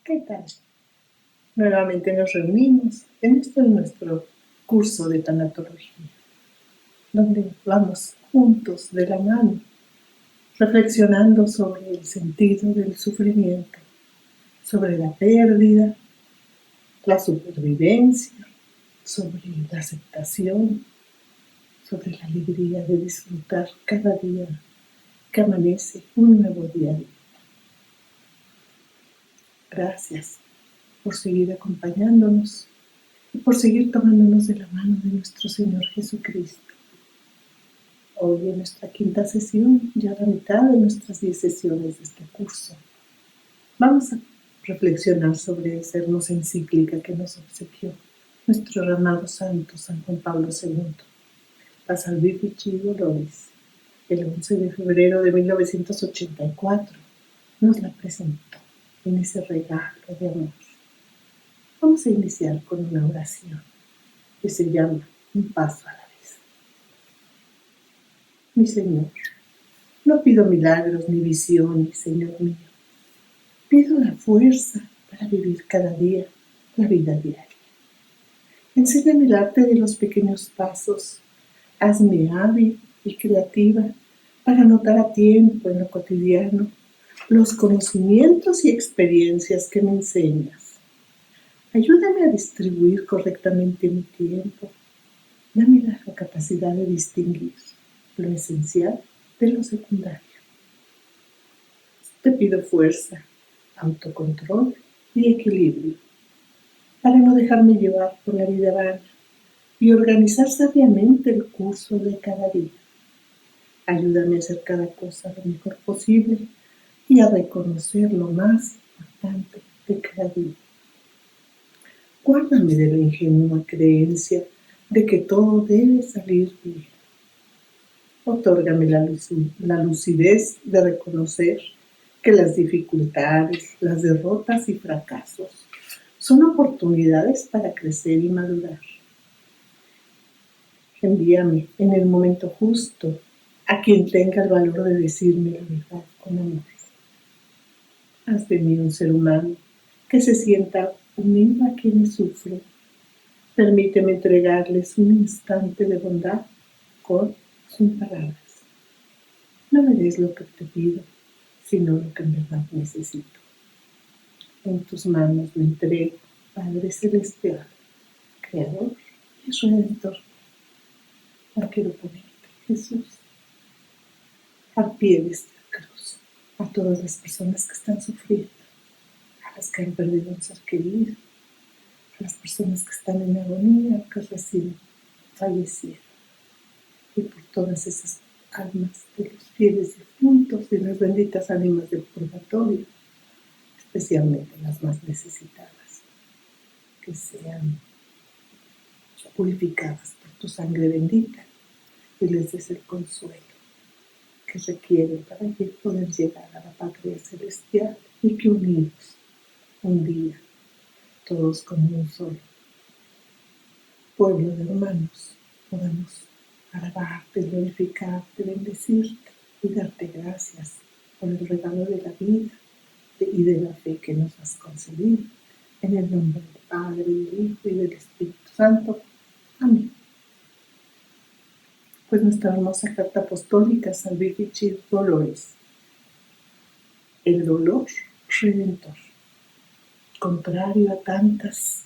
¿Qué tal? Nuevamente nos reunimos en nuestro curso de tanatología, donde vamos juntos de la mano, reflexionando sobre el sentido del sufrimiento, sobre la pérdida, la supervivencia, sobre la aceptación, sobre la alegría de disfrutar cada día que amanece un nuevo día. Gracias por seguir acompañándonos y por seguir tomándonos de la mano de nuestro Señor Jesucristo. Hoy en nuestra quinta sesión, ya la mitad de nuestras 10 sesiones de este curso, vamos a reflexionar sobre esa hermosa encíclica que nos obsequió nuestro amado santo San Juan Pablo II, la Salvifici Doloris, el 11 de febrero de 1984, nos la presentó en ese regalo de amor. Vamos a iniciar con una oración que se llama Un paso a la vez. Mi Señor, no pido milagros ni visiones, Señor mío. Pido la fuerza para vivir cada día la vida diaria. Enséñame el arte de los pequeños pasos. Hazme hábil y creativa para anotar a tiempo en lo cotidiano los conocimientos y experiencias que me enseñas. Ayúdame a distribuir correctamente mi tiempo. Dame la capacidad de distinguir lo esencial de lo secundario. Te pido fuerza, autocontrol y equilibrio para no dejarme llevar por la vida vana y organizar sabiamente el curso de cada día. Ayúdame a hacer cada cosa lo mejor posible y a reconocer lo más importante de cada día. Guárdame de la ingenua creencia de que todo debe salir bien. Otórgame la lucidez de reconocer que las dificultades, las derrotas y fracasos son oportunidades para crecer y madurar. Envíame en el momento justo a quien tenga el valor de decirme la verdad con amor. Haz de mí un ser humano que se sienta unido a quienes sufren. Permíteme entregarles un instante de bondad con sin palabras. No me des lo que te pido, sino lo que en verdad necesito. En tus manos me entrego, Padre Celestial, Creador y Redentor. No quiero ponerte, Jesús, al pie de esta cruz, a todas las personas que están sufriendo, a las que han perdido un ser querido, a las personas que están en agonía o que recién fallecieron, y por todas esas almas de los fieles difuntos y las benditas ánimas del purgatorio, especialmente las más necesitadas, que sean purificadas por tu sangre bendita y les des el consuelo que requieren para poder llegar a la patria celestial y que unidos un día, todos como un solo pueblo de hermanos, podamos alabarte, glorificarte, bendecirte y darte gracias por el regalo de la vida y de la fe que nos has concedido. En el nombre del Padre, del Hijo y del Espíritu Santo. Amén. Pues nuestra hermosa carta apostólica, Salvifici Doloris. El dolor redentor. Contrario a tantas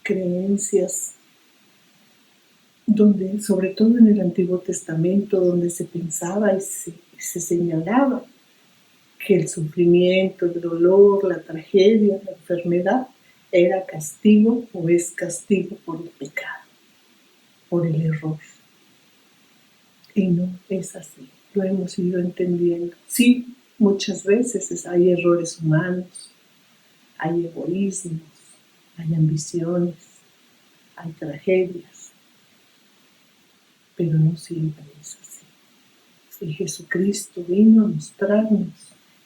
creencias, donde, sobre todo en el Antiguo Testamento, donde se pensaba y se señalaba que el sufrimiento, el dolor, la tragedia, la enfermedad era castigo o es castigo por el pecado, por el error. Y no es así, lo hemos ido entendiendo. Sí, muchas veces hay errores humanos, hay egoísmos, hay ambiciones, hay tragedias, pero no siempre es así. Y Jesucristo vino a mostrarnos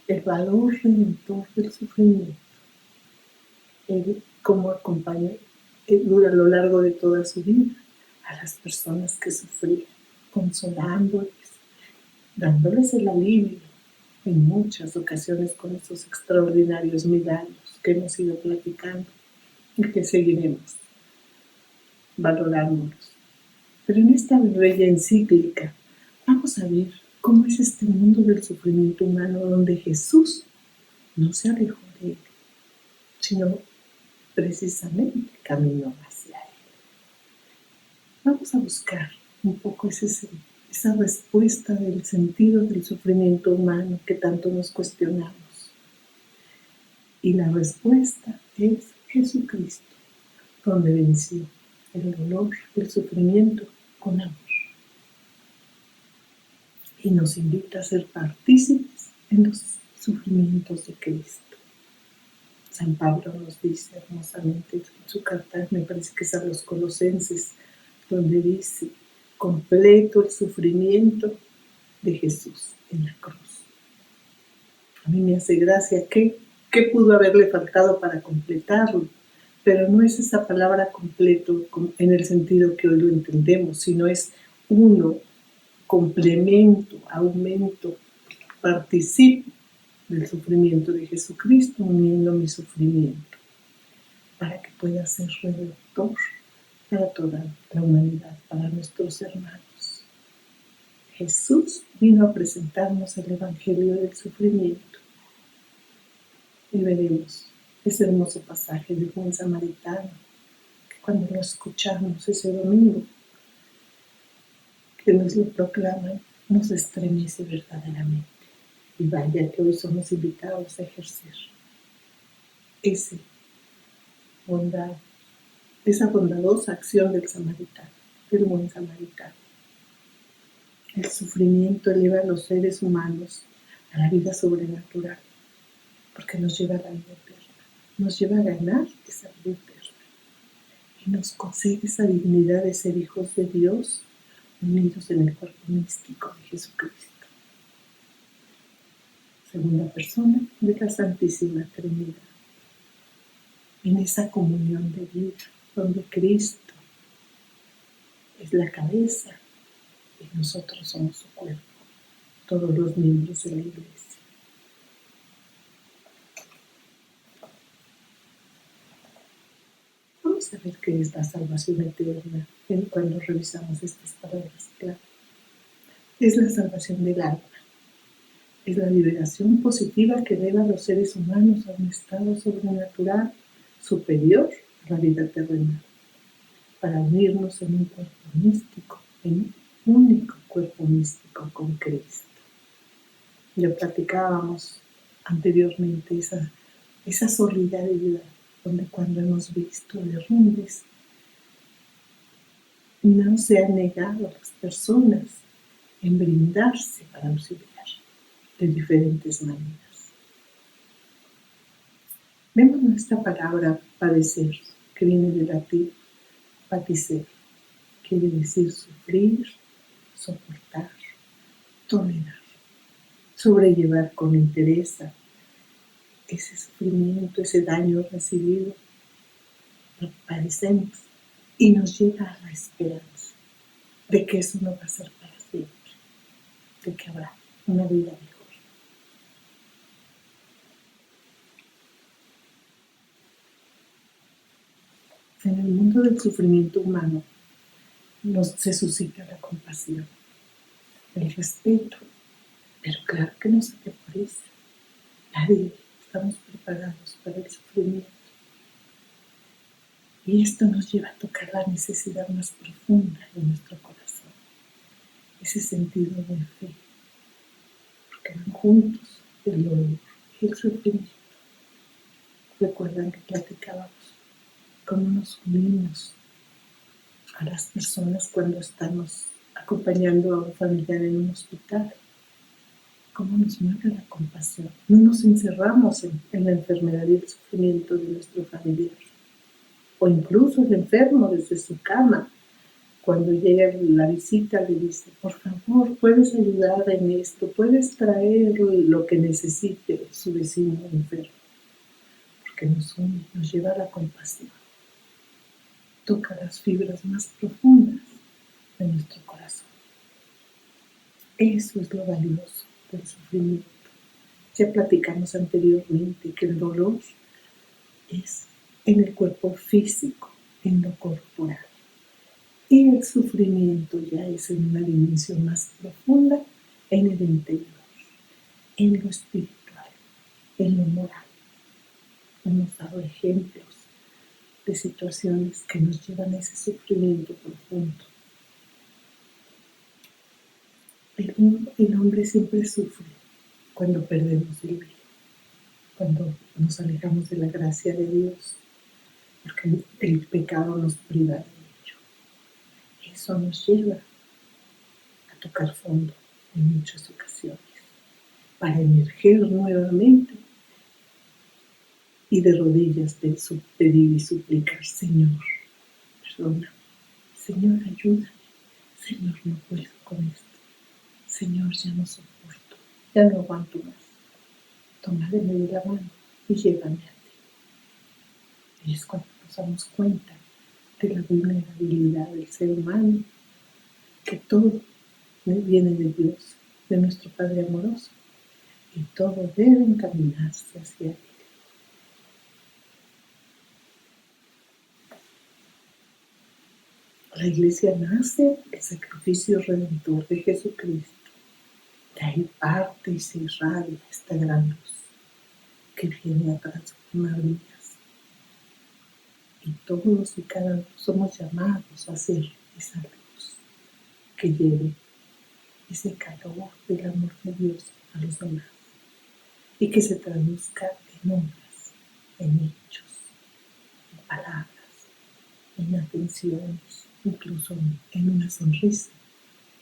el valor redentor del sufrimiento. Él, como acompaña a lo largo de toda su vida a las personas que sufrían, consolándoles, dándoles el alivio en muchas ocasiones con estos extraordinarios milagros que hemos ido platicando y que seguiremos valorándolos. Pero en esta bella encíclica vamos a ver cómo es este mundo del sufrimiento humano donde Jesús no se alejó de él, sino precisamente caminó hacia él. Vamos a buscar un poco esa respuesta del sentido del sufrimiento humano que tanto nos cuestionamos. Y la respuesta es Jesucristo, donde venció el dolor, el sufrimiento con amor. Y nos invita a ser partícipes en los sufrimientos de Cristo. San Pablo nos dice hermosamente en su carta, me parece que es a los Colosenses, donde dice, completo el sufrimiento de Jesús en la cruz. A mí me hace gracia que pudo haberle faltado para completarlo, pero no es esa palabra completo en el sentido que hoy lo entendemos, sino es uno, complemento, aumento, participo del sufrimiento de Jesucristo, uniendo mi sufrimiento, para que pueda ser redentor para toda la humanidad, para nuestros hermanos. Jesús vino a presentarnos el Evangelio del sufrimiento. Y veremos ese hermoso pasaje del buen samaritano, que cuando lo escuchamos ese domingo, que nos lo proclaman, nos estremece verdaderamente. Y vaya que hoy somos invitados a ejercer esa bondadosa acción del samaritano, del buen samaritano. El sufrimiento eleva a los seres humanos a la vida sobrenatural, porque nos lleva a la vida eterna, nos lleva a ganar esa vida eterna y nos concede esa dignidad de ser hijos de Dios unidos en el cuerpo místico de Jesucristo. Segunda persona de la Santísima Trinidad. En esa comunión de vida, donde Cristo es la cabeza y nosotros somos su cuerpo, todos los miembros de la Iglesia. Vamos a ver qué es la salvación eterna cuando revisamos estas palabras clave. Es la salvación del alma. Es la liberación positiva que eleva a los seres humanos a un estado sobrenatural superior a la vida terrenal, para unirnos en un cuerpo místico, en un único cuerpo místico con Cristo. Ya platicábamos anteriormente esa solidaridad, donde cuando hemos visto derrumbes, no se ha negado a las personas en brindarse para auxiliar de diferentes maneras. Vemos nuestra palabra padecer, que viene del latín padecer, quiere decir sufrir, soportar, tolerar, sobrellevar con entereza ese sufrimiento, ese daño recibido, lo padecemos y nos lleva a la esperanza de que eso no va a ser para siempre, de que habrá una vida mejor. En el mundo del sufrimiento humano se suscita la compasión, el respeto, pero claro que no se te parece. Nadie estamos preparados para el sufrimiento. Y esto nos lleva a tocar la necesidad más profunda de nuestro corazón, ese sentido de fe, porque van juntos el dolor y el sufrimiento. Recuerdan que platicábamos cómo nos unimos a las personas cuando estamos acompañando a un familiar en un hospital, cómo nos mueve la compasión. No nos encerramos en la enfermedad y el sufrimiento de nuestro familiar, o incluso el enfermo desde su cama, cuando llega la visita le dice, por favor, puedes ayudar en esto, puedes traer lo que necesite su vecino enfermo, porque nos une, nos lleva a la compasión, toca las fibras más profundas de nuestro corazón. Eso es lo valioso del sufrimiento, Ya platicamos anteriormente que el dolor es en el cuerpo físico, en lo corporal. Y el sufrimiento ya es en una dimensión más profunda, en el interior, en lo espiritual, en lo moral. Hemos dado ejemplos de situaciones que nos llevan a ese sufrimiento profundo. El hombre siempre sufre cuando perdemos el bien, cuando nos alejamos de la gracia de Dios, porque el pecado nos priva de ello. Eso nos lleva a tocar fondo en muchas ocasiones, para emerger nuevamente y de rodillas pedir y suplicar: Señor, perdona, Señor, ayúdame, Señor, no puedo con esto, Señor, ya no soporto, ya no aguanto más, tómame de la mano y llévame a ti. Y es cuando nos damos cuenta de la vulnerabilidad del ser humano, que todo viene de Dios, de nuestro Padre amoroso, y todo debe encaminarse hacia Él. La Iglesia nace del sacrificio redentor de Jesucristo. De ahí parte y se irradia esta gran luz que viene a transformar vidas. Y todos y cada uno somos llamados a ser esa luz que lleve ese calor del amor de Dios a los demás y que se traduzca en obras, en hechos, en palabras, en atenciones, incluso en una sonrisa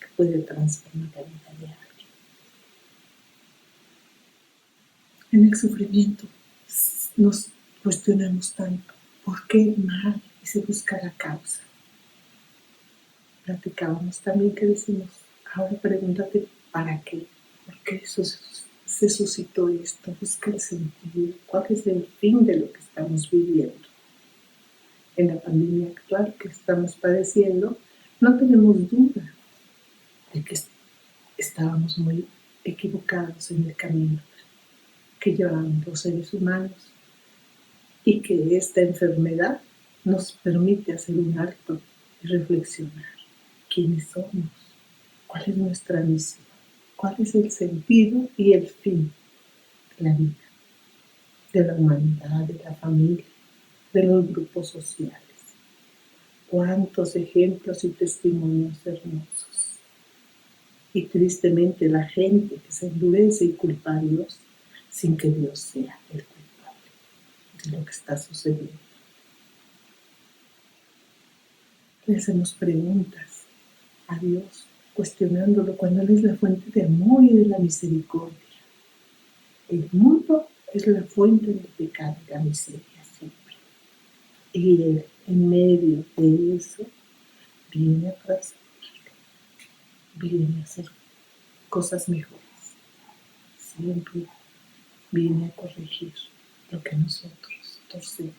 que puede transformar la vida de alguien. En el sufrimiento nos cuestionamos tanto: ¿por qué el mal? Y se busca la causa. Platicábamos también que decimos: ahora pregúntate ¿para qué? ¿Por qué eso se suscitó esto? Busca el sentido. ¿Cuál es el fin de lo que estamos viviendo? En la pandemia actual que estamos padeciendo, no tenemos duda de que estábamos muy equivocados en el camino que llevan los seres humanos y que esta enfermedad nos permite hacer un alto y reflexionar. ¿Quiénes somos? ¿Cuál es nuestra misión? ¿Cuál es el sentido y el fin de la vida, de la humanidad, de la familia, de los grupos sociales? ¿Cuántos ejemplos y testimonios hermosos? Y tristemente la gente que se endurece y culpa a Dios sin que Dios sea el culpable de lo que está sucediendo. Le hacemos preguntas a Dios, cuestionándolo cuando Él es la fuente de amor y de la misericordia. El mundo es la fuente del pecado y la miseria siempre. Y Él, en medio de eso, viene a transformar, viene a hacer cosas mejores. Siempre viene a corregir lo que nosotros torcemos.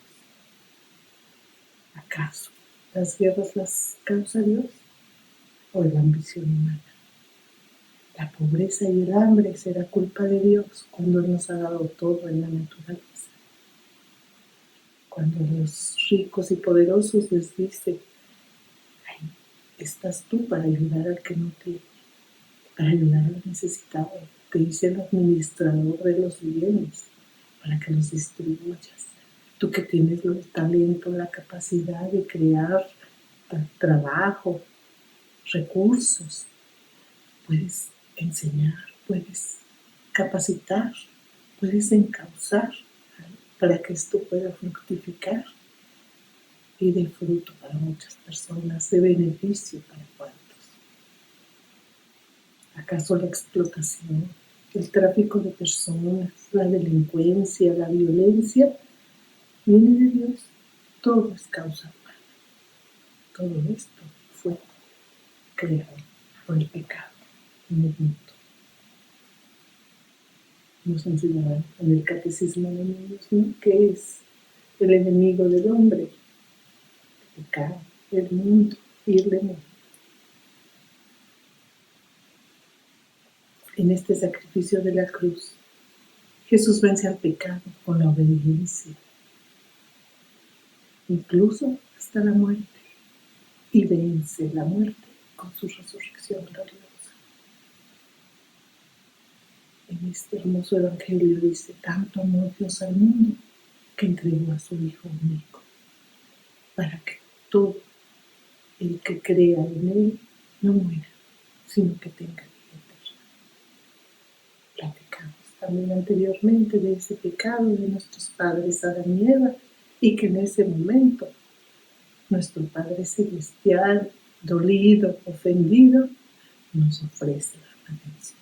¿Acaso las guerras las causa Dios o la ambición humana? La pobreza y el hambre será culpa de Dios cuando Él nos ha dado todo en la naturaleza. Cuando los ricos y poderosos les dice: ahí estás tú para ayudar al que no tiene, para ayudar al necesitado. Te dice el administrador de los bienes para que los distribuyas. Tú que tienes el talento, la capacidad de crear trabajo, recursos, puedes enseñar, puedes capacitar, puedes encauzar para que esto pueda fructificar y de fruto para muchas personas, de beneficio para cuantos. ¿Acaso la explotación, el tráfico de personas, la delincuencia, la violencia viene de Dios? Todo es causa humana. Todo esto fue creado por el pecado en el mundo. Nos enseñaban en el catecismo de niños, ¿no?, que es el enemigo del hombre: el pecado, el mundo y el demonio. En este sacrificio de la cruz Jesús vence al pecado con la obediencia, incluso hasta la muerte, y vence la muerte con su resurrección gloriosa. En este hermoso evangelio dice: tanto amó Dios al mundo que entregó a su Hijo único, para que todo el que crea en Él no muera, sino que tenga vida eterna. Platicamos también anteriormente de ese pecado de nuestros padres Adán y Eva, y que en ese momento nuestro Padre Celestial, dolido, ofendido, nos ofrece la redención.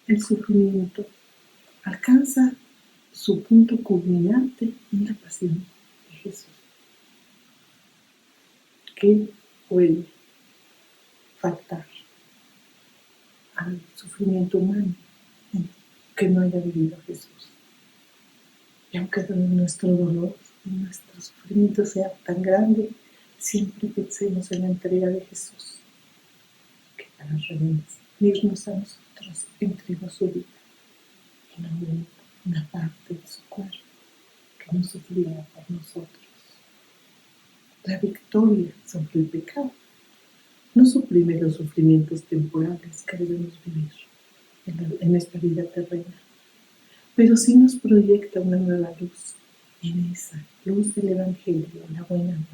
El sufrimiento alcanza su punto culminante en la pasión de Jesús. ¿Qué puede faltar al sufrimiento humano que no haya vivido Jesús? Y aunque nuestro dolor y nuestro sufrimiento sea tan grande, siempre pensemos en la entrega de Jesús, que para redimirnos a nosotros entregó su vida, una parte de su cuerpo que no sufría por nosotros. La victoria sobre el pecado no suprime los sufrimientos temporales que debemos vivir en esta vida terrena, pero sí nos proyecta una nueva luz, en esa luz del Evangelio, la buena nueva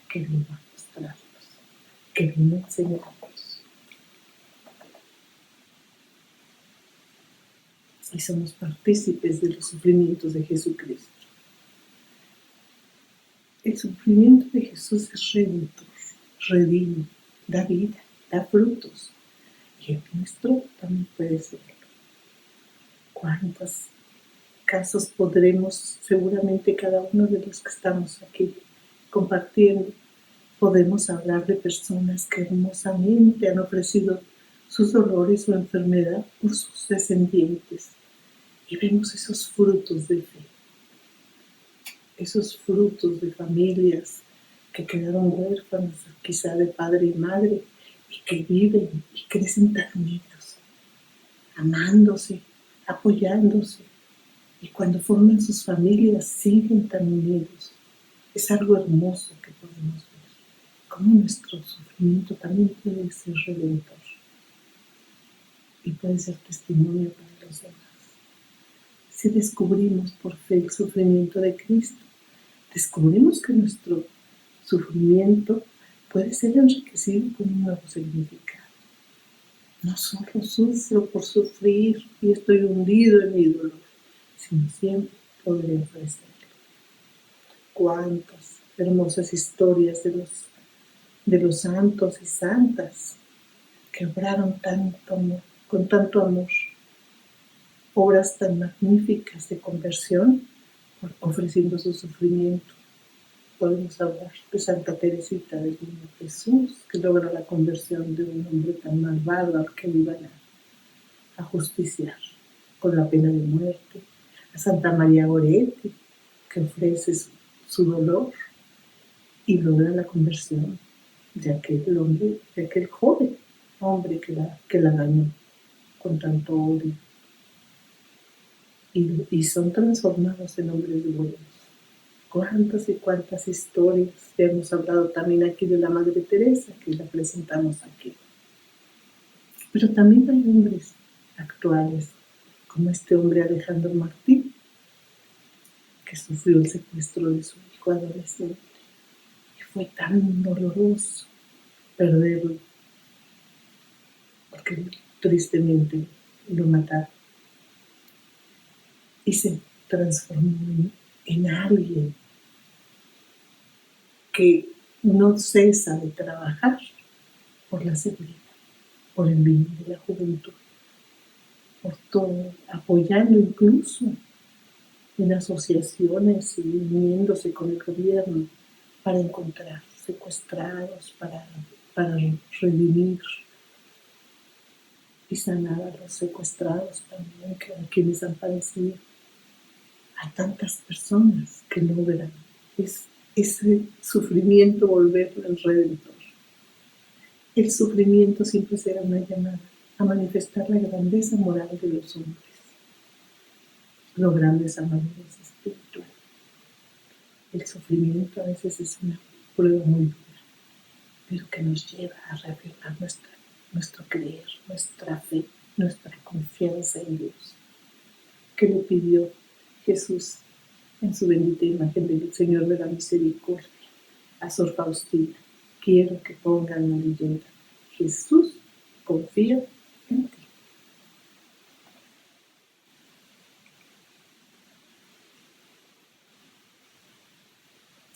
que vino a mostrarnos, que vino a enseñarnos. Y somos partícipes de los sufrimientos de Jesucristo. El sufrimiento de Jesús es redentor, redime, da vida, da frutos. Y el nuestro también puede serlo. ¿Cuántos casos podremos, seguramente cada uno de los que estamos aquí compartiendo, podemos hablar de personas que hermosamente han ofrecido sus dolores o enfermedad por sus descendientes? Y vemos esos frutos de fe, esos frutos de familias que quedaron huérfanos, quizá de padre y madre, y que viven y crecen tan unidos, amándose, apoyándose, y cuando forman sus familias siguen tan unidos. Es algo hermoso que podemos ver, cómo nuestro sufrimiento también puede ser redentor y puede ser testimonio para los demás. Si descubrimos por fe el sufrimiento de Cristo, descubrimos que nuestro sufrimiento puede ser enriquecido con un nuevo significado. No solo sufro por sufrir y estoy hundido en mi dolor, sino siempre podré ofrecerlo. Cuántas hermosas historias de los santos y santas que obraron con tanto amor, obras tan magníficas de conversión, ofreciendo su sufrimiento. Podemos hablar de Santa Teresita del Niño Jesús, que logra la conversión de un hombre tan malvado al que iban a justiciar con la pena de muerte. A Santa María Goretti, que ofrece su dolor y logra la conversión de aquel joven hombre que la dañó con tanto odio. Y son transformados en hombres buenos. Cuántas y cuántas historias. Ya hemos hablado también aquí de la Madre Teresa, que la presentamos aquí. Pero también hay hombres actuales, como este hombre Alejandro Martín, que sufrió el secuestro de su hijo adolescente. Y fue tan doloroso perderlo, porque tristemente lo mataron. Y se transformó en alguien que no cesa de trabajar por la seguridad, por el bien de la juventud, por todo, apoyando incluso en asociaciones y uniéndose con el gobierno para encontrar secuestrados, para redimir y sanar a los secuestrados también, a quienes han padecido. Hay tantas personas que logran ese sufrimiento volverlo en redentor. El sufrimiento siempre será una llamada a manifestar la grandeza moral de los hombres, los grandes amadores espirituales. El sufrimiento a veces es una prueba muy dura, pero que nos lleva a reafirmar nuestro creer, nuestra fe, nuestra confianza en Dios. Que le pidió Jesús en su bendita imagen del Señor de la Misericordia a Sor Faustina? Quiero que pongan la leyenda: Jesús confía en ti.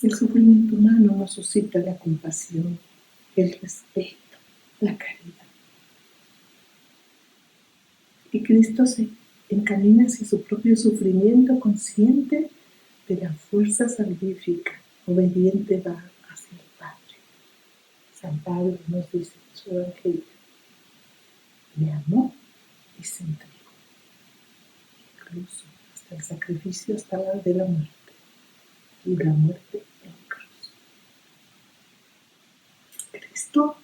El sufrimiento humano nos suscita la compasión, el respeto, la caridad. Y Cristo se encamina hacia su propio sufrimiento consciente de la fuerza salvífica, obediente va hacia el Padre. San Pablo nos dice en su Evangelio: me amó y se entregó, incluso hasta el sacrificio, hasta la de la muerte, y la muerte en cruz. Cristo,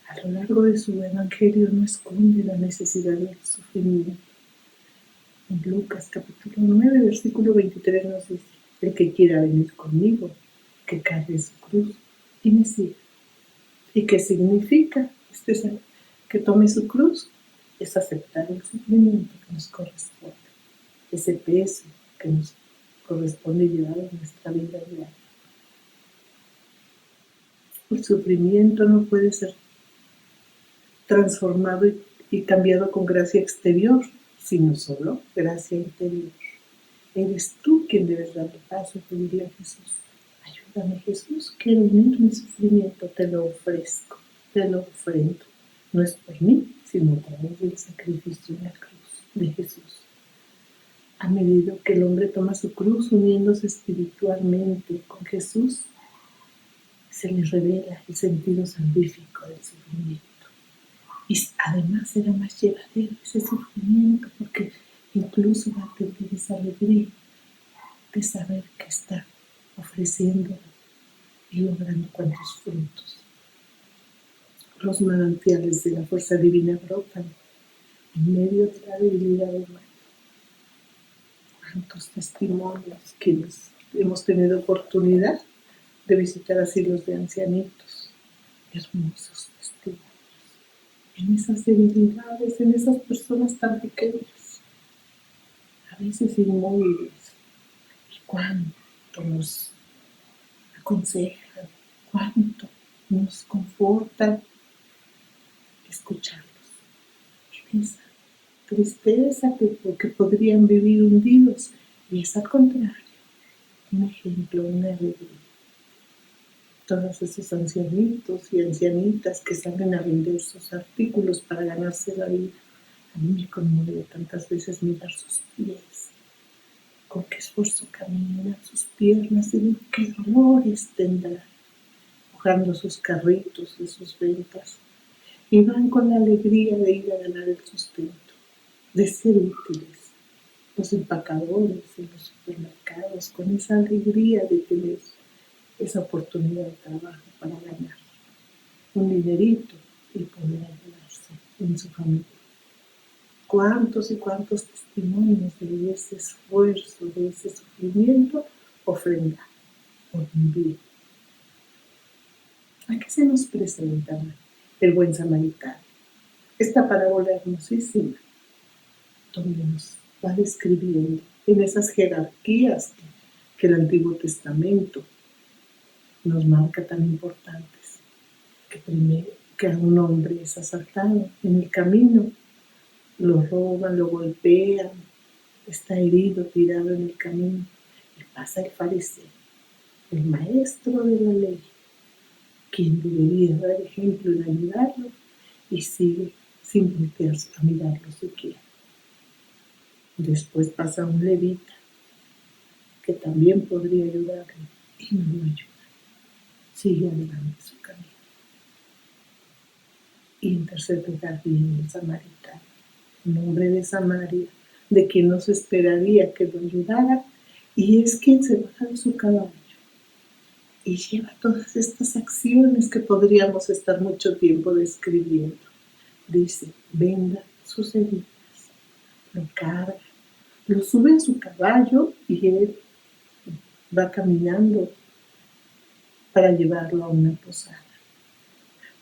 a lo largo de su Evangelio, no esconde la necesidad del sufrimiento. En Lucas capítulo 9, versículo 23 nos dice: el que quiera venir conmigo, que cargue su cruz y me siga. ¿Y qué significa? Que tome su cruz es aceptar el sufrimiento que nos corresponde, ese peso que nos corresponde llevar en nuestra vida diaria. El sufrimiento no puede ser transformado y cambiado con gracia exterior, sino solo gracia interior. Eres tú quien debes darle paso y pedirle a Jesús: ayúdame, Jesús, quiero unir mi sufrimiento, te lo ofrezco, te lo ofrendo. No es por mí, sino a través del sacrificio en la cruz de Jesús. A medida que el hombre toma su cruz, uniéndose espiritualmente con Jesús, se le revela el sentido salvífico del sufrimiento. Y además será más llevadero ese sufrimiento, porque incluso va a tener esa alegría de saber que está ofreciendo y logrando cuantos frutos. Los manantiales de la fuerza divina brotan en medio de la debilidad humana. Cuántos testimonios quienes hemos tenido oportunidad de visitar asilos de ancianitos. Hermosos testimonios. En esas debilidades, en esas personas tan pequeñas, a veces inmóviles. Y cuánto nos aconsejan, cuánto nos confortan escucharlos. En esa tristeza que podrían vivir hundidos, y es al contrario, un ejemplo, una alegría. Todos esos ancianitos y ancianitas que salen a vender sus artículos para ganarse la vida, a mí me conmueve tantas veces mirar sus pies, con qué esfuerzo caminan, sus piernas y qué dolores tendrán, empujando sus carritos y sus ventas, y van con la alegría de ir a ganar el sustento, de ser útiles. Los empacadores en los supermercados, con esa alegría de tener esa oportunidad de trabajo para ganar un dinerito y poder ayudarse en su familia. ¿Cuántos y cuántos testimonios de ese esfuerzo, de ese sufrimiento ofrendar por vivir? ¿A qué se nos presenta el buen samaritano? Esta parábola hermosísima, donde nos va describiendo en esas jerarquías que el Antiguo Testamento nos marca tan importantes, que primero que a un hombre es asaltado en el camino, lo roban, lo golpean, está herido, tirado en el camino, y pasa el fariseo, el maestro de la ley, quien debería dar ejemplo en ayudarlo, y sigue sin voltearse a mirarlo siquiera. Después pasa un levita, que también podría ayudarlo, y no lo ayuda. Sigue adelante su camino. Y en tercer lugar viene el samaritano, un hombre de Samaria, de quien no se esperaría que lo ayudara, y es quien se baja de su caballo y lleva todas estas acciones que podríamos estar mucho tiempo describiendo. Dice, venda sus heridas, lo carga, lo sube a su caballo y él va caminando para llevarlo a una posada.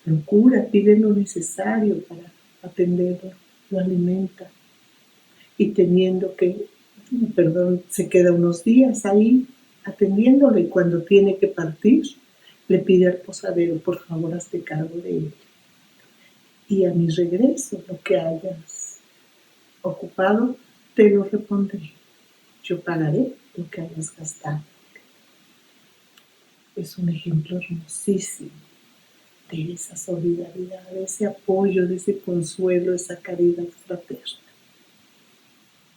Procura, pide lo necesario para atenderlo, lo alimenta y se queda unos días ahí atendiéndolo y cuando tiene que partir, le pide al posadero, por favor, hazte cargo de él. Y a mi regreso, lo que hayas ocupado, te lo repondré. Yo pagaré lo que hayas gastado. Es un ejemplo hermosísimo de esa solidaridad, de ese apoyo, de ese consuelo, de esa caridad fraterna.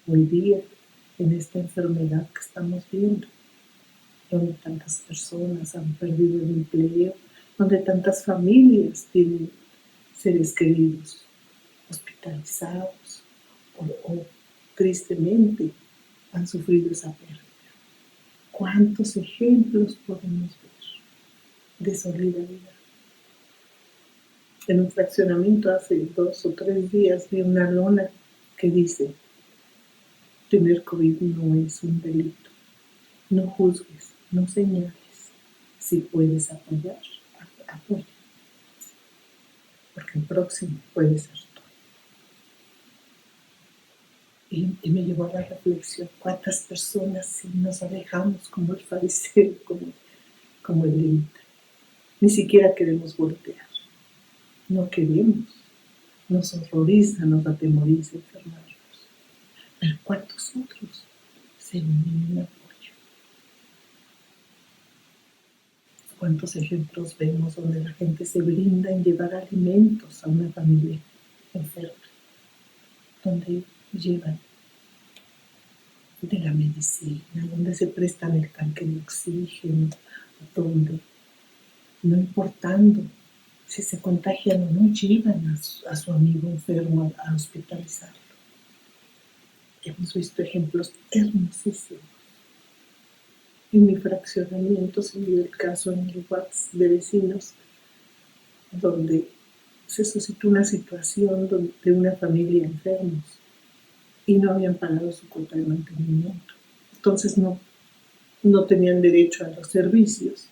Hoy día, en esta enfermedad que estamos viendo, donde tantas personas han perdido el empleo, donde tantas familias tienen seres queridos hospitalizados o tristemente han sufrido esa pérdida. ¿Cuántos ejemplos podemos ver de solidaridad? En un fraccionamiento hace 2 o 3 días vi una lona que dice: tener COVID no es un delito. No juzgues, no señales. Si puedes apoyar, apoya. Porque el próximo puede ser tú. Y me llevó a la reflexión: ¿cuántas personas si nos alejamos como el fariseo, como el levita? Ni siquiera queremos voltear. No queremos. Nos horroriza, nos atemoriza enfermarnos. Pero ¿cuántos otros se unen en apoyo? ¿Cuántos ejemplos vemos donde la gente se brinda en llevar alimentos a una familia enferma? Donde llevan de la medicina, donde se prestan el tanque de oxígeno, donde, no importando si se contagian o no, llevan a su amigo enfermo a hospitalizarlo. Hemos visto ejemplos hermosísimos. En mi fraccionamiento se dio el caso en el WhatsApp de vecinos, donde se suscitó una situación de una familia enfermos y no habían pagado su cuota de mantenimiento. Entonces no tenían derecho a los servicios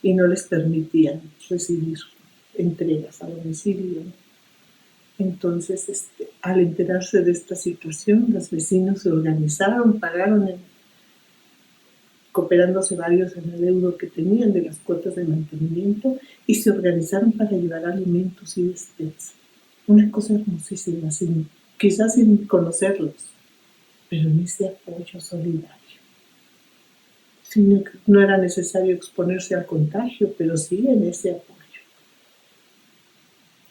y no les permitían recibir entregas a domicilio. Entonces, al enterarse de esta situación, los vecinos se organizaron, pagaron, cooperándose varios en el euro que tenían de las cuotas de mantenimiento, y se organizaron para llevar alimentos y despensa. Una cosa hermosísima, quizás sin conocerlos, pero en ese apoyo solidario. No era necesario exponerse al contagio, pero sí en ese apoyo.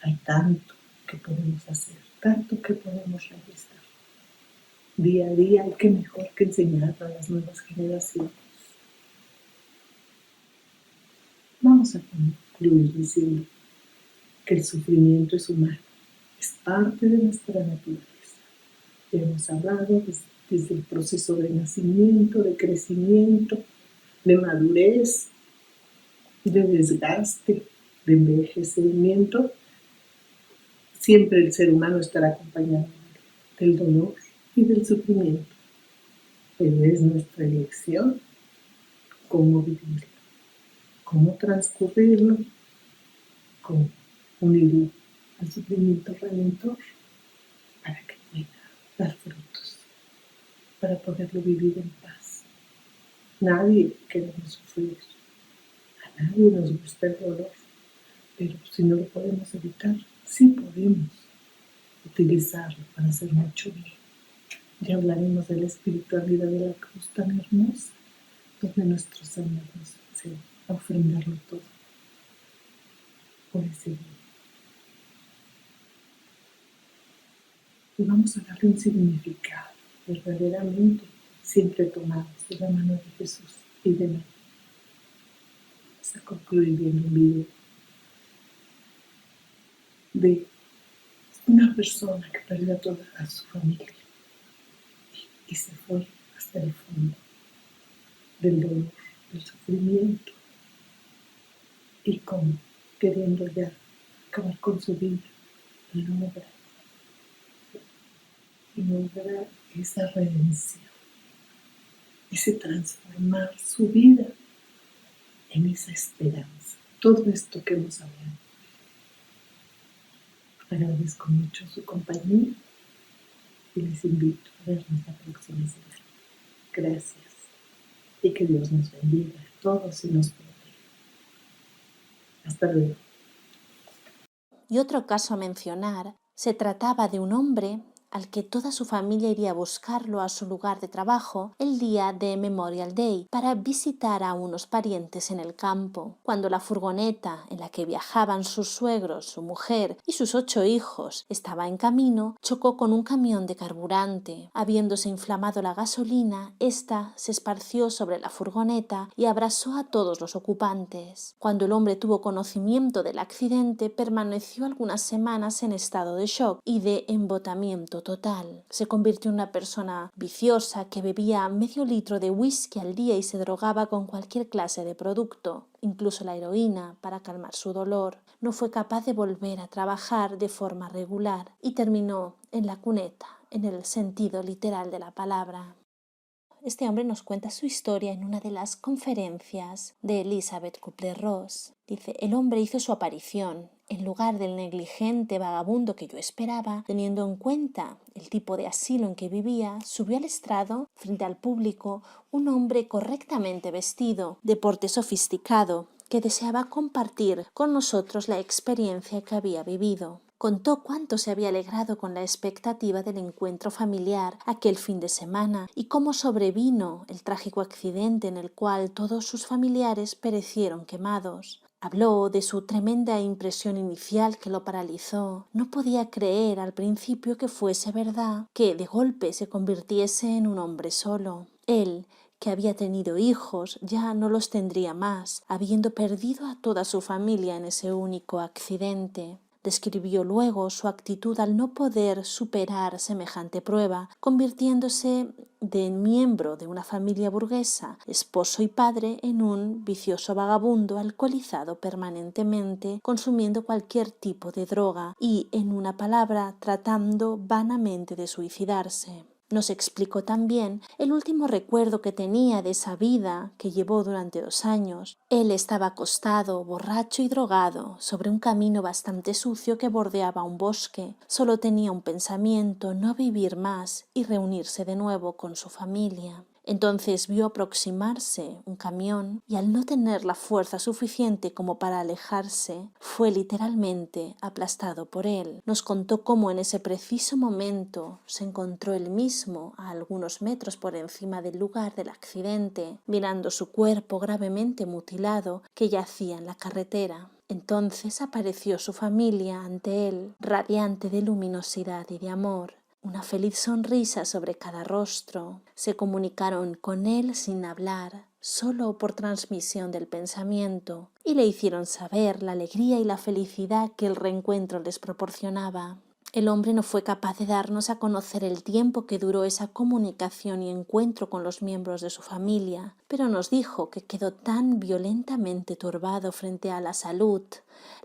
Hay tanto que podemos hacer, tanto que podemos realizar. Día a día hay que mejor que enseñar a las nuevas generaciones. Vamos a concluir diciendo que el sufrimiento es humano, es parte de nuestra naturaleza. Ya hemos hablado desde el proceso de nacimiento, de crecimiento, de madurez, de desgaste, de envejecimiento. Siempre el ser humano estará acompañado del dolor y del sufrimiento, pero es nuestra elección cómo vivirlo, cómo transcurrirlo, cómo unirlo al sufrimiento redentor para que pueda dar frutos, para poderlo vivir en paz. Nadie queremos sufrir, a nadie nos gusta el dolor, pero si no lo podemos evitar, sí podemos utilizarlo para hacer mucho bien. Ya hablaremos de la espiritualidad de la cruz tan hermosa, donde nuestro Señor nos enseña a ofrendarlo todo por ese bien. Y vamos a darle un significado verdaderamente siempre tomados de la mano de Jesús y de mí. Vamos a concluir viendo un video de una persona que perdió a toda su familia y se fue hasta el fondo del dolor, del sufrimiento, y como queriendo ya acabar con su vida, logra esa redención, ese transformar su vida en esa esperanza. Todo esto que hemos hablado. Agradezco mucho su compañía y les invito a vernos la próxima semana. Gracias y que Dios nos bendiga a todos y nos proteja. Hasta luego. Y otro caso a mencionar, se trataba de un hombre al que toda su familia iría a buscarlo a su lugar de trabajo el día de Memorial Day para visitar a unos parientes en el campo. Cuando la furgoneta en la que viajaban sus suegros, su mujer y sus 8 hijos estaba en camino, chocó con un camión de carburante. Habiéndose inflamado la gasolina, esta se esparció sobre la furgoneta y abrasó a todos los ocupantes. Cuando el hombre tuvo conocimiento del accidente, permaneció algunas semanas en estado de shock y de embotamiento total. Se convirtió en una persona viciosa que bebía medio litro de whisky al día y se drogaba con cualquier clase de producto, incluso la heroína, para calmar su dolor. No fue capaz de volver a trabajar de forma regular y terminó en la cuneta, en el sentido literal de la palabra. Este hombre nos cuenta su historia en una de las conferencias de Elizabeth Kubler-Ross. Dice: el hombre hizo su aparición. En lugar del negligente vagabundo que yo esperaba, teniendo en cuenta el tipo de asilo en que vivía, subió al estrado, frente al público, un hombre correctamente vestido, de porte sofisticado, que deseaba compartir con nosotros la experiencia que había vivido. Contó cuánto se había alegrado con la expectativa del encuentro familiar aquel fin de semana y cómo sobrevino el trágico accidente en el cual todos sus familiares perecieron quemados. Habló de su tremenda impresión inicial que lo paralizó. No podía creer al principio que fuese verdad, que de golpe se convirtiese en un hombre solo. Él, que había tenido hijos, ya no los tendría más, habiendo perdido a toda su familia en ese único accidente. Describió luego su actitud al no poder superar semejante prueba, convirtiéndose de miembro de una familia burguesa, esposo y padre, en un vicioso vagabundo alcoholizado permanentemente, consumiendo cualquier tipo de droga y, en una palabra, tratando vanamente de suicidarse. Nos explicó también el último recuerdo que tenía de esa vida que llevó durante 2 años. Él estaba acostado, borracho y drogado, sobre un camino bastante sucio que bordeaba un bosque. Solo tenía un pensamiento: no vivir más y reunirse de nuevo con su familia. Entonces vio aproximarse un camión y, al no tener la fuerza suficiente como para alejarse, fue literalmente aplastado por él. Nos contó cómo en ese preciso momento se encontró él mismo a algunos metros por encima del lugar del accidente, mirando su cuerpo gravemente mutilado que yacía en la carretera. Entonces apareció su familia ante él, radiante de luminosidad y de amor. Una feliz sonrisa sobre cada rostro. Se comunicaron con él sin hablar, solo por transmisión del pensamiento, y le hicieron saber la alegría y la felicidad que el reencuentro les proporcionaba. El hombre no fue capaz de darnos a conocer el tiempo que duró esa comunicación y encuentro con los miembros de su familia, pero nos dijo que quedó tan violentamente turbado frente a la salud,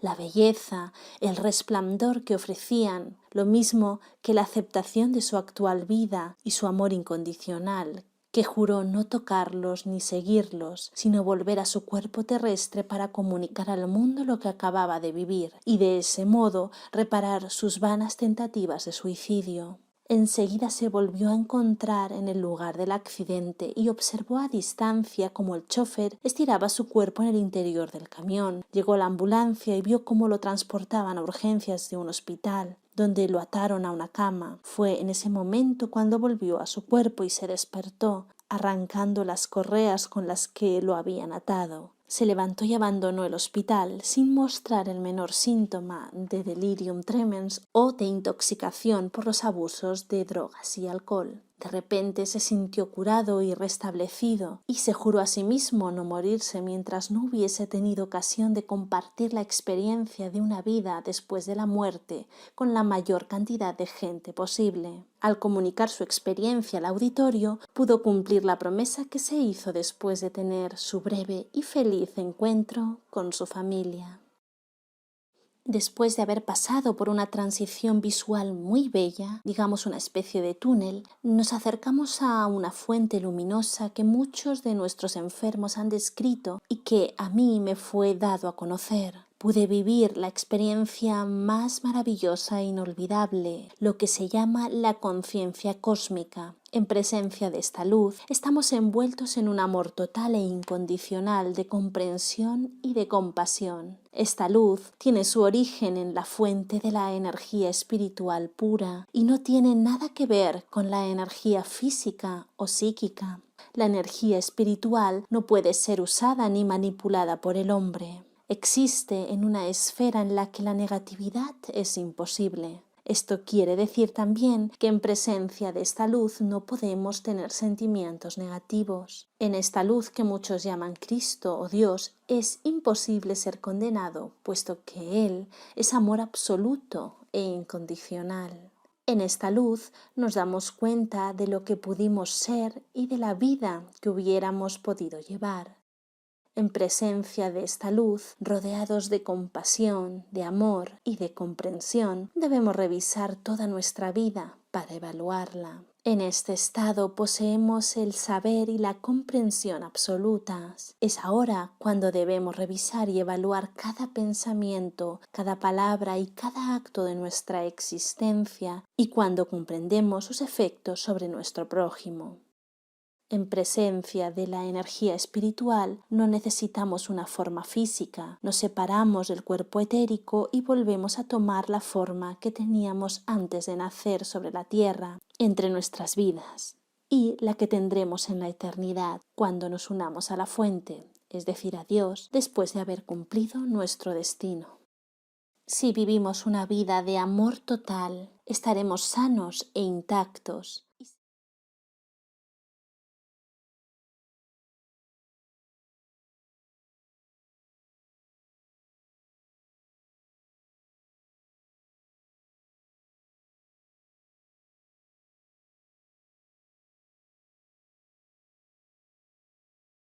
la belleza, el resplandor que ofrecían, lo mismo que la aceptación de su actual vida y su amor incondicional, que juró no tocarlos ni seguirlos, sino volver a su cuerpo terrestre para comunicar al mundo lo que acababa de vivir y de ese modo reparar sus vanas tentativas de suicidio. Enseguida se volvió a encontrar en el lugar del accidente y observó a distancia cómo el chofer estiraba su cuerpo en el interior del camión. Llegó la ambulancia y vio cómo lo transportaban a urgencias de un hospital, donde lo ataron a una cama. Fue en ese momento cuando volvió a su cuerpo y se despertó, arrancando las correas con las que lo habían atado. Se levantó y abandonó el hospital sin mostrar el menor síntoma de delirium tremens o de intoxicación por los abusos de drogas y alcohol. De repente se sintió curado y restablecido y se juró a sí mismo no morirse mientras no hubiese tenido ocasión de compartir la experiencia de una vida después de la muerte con la mayor cantidad de gente posible. Al comunicar su experiencia al auditorio, pudo cumplir la promesa que se hizo después de tener su breve y feliz encuentro con su familia. Después de haber pasado por una transición visual muy bella, digamos una especie de túnel, nos acercamos a una fuente luminosa que muchos de nuestros enfermos han descrito y que a mí me fue dado a conocer. Pude vivir la experiencia más maravillosa e inolvidable, lo que se llama la conciencia cósmica. En presencia de esta luz, estamos envueltos en un amor total e incondicional de comprensión y de compasión. Esta luz tiene su origen en la fuente de la energía espiritual pura y no tiene nada que ver con la energía física o psíquica. La energía espiritual no puede ser usada ni manipulada por el hombre. Existe en una esfera en la que la negatividad es imposible. Esto quiere decir también que en presencia de esta luz no podemos tener sentimientos negativos. En esta luz que muchos llaman Cristo o Dios es imposible ser condenado, puesto que Él es amor absoluto e incondicional. En esta luz nos damos cuenta de lo que pudimos ser y de la vida que hubiéramos podido llevar. En presencia de esta luz, rodeados de compasión, de amor y de comprensión, debemos revisar toda nuestra vida para evaluarla. En este estado poseemos el saber y la comprensión absolutas. Es ahora cuando debemos revisar y evaluar cada pensamiento, cada palabra y cada acto de nuestra existencia y cuando comprendemos sus efectos sobre nuestro prójimo. En presencia de la energía espiritual no necesitamos una forma física, nos separamos del cuerpo etérico y volvemos a tomar la forma que teníamos antes de nacer sobre la tierra, entre nuestras vidas, y la que tendremos en la eternidad cuando nos unamos a la fuente, es decir, a Dios, después de haber cumplido nuestro destino. Si vivimos una vida de amor total, estaremos sanos e intactos.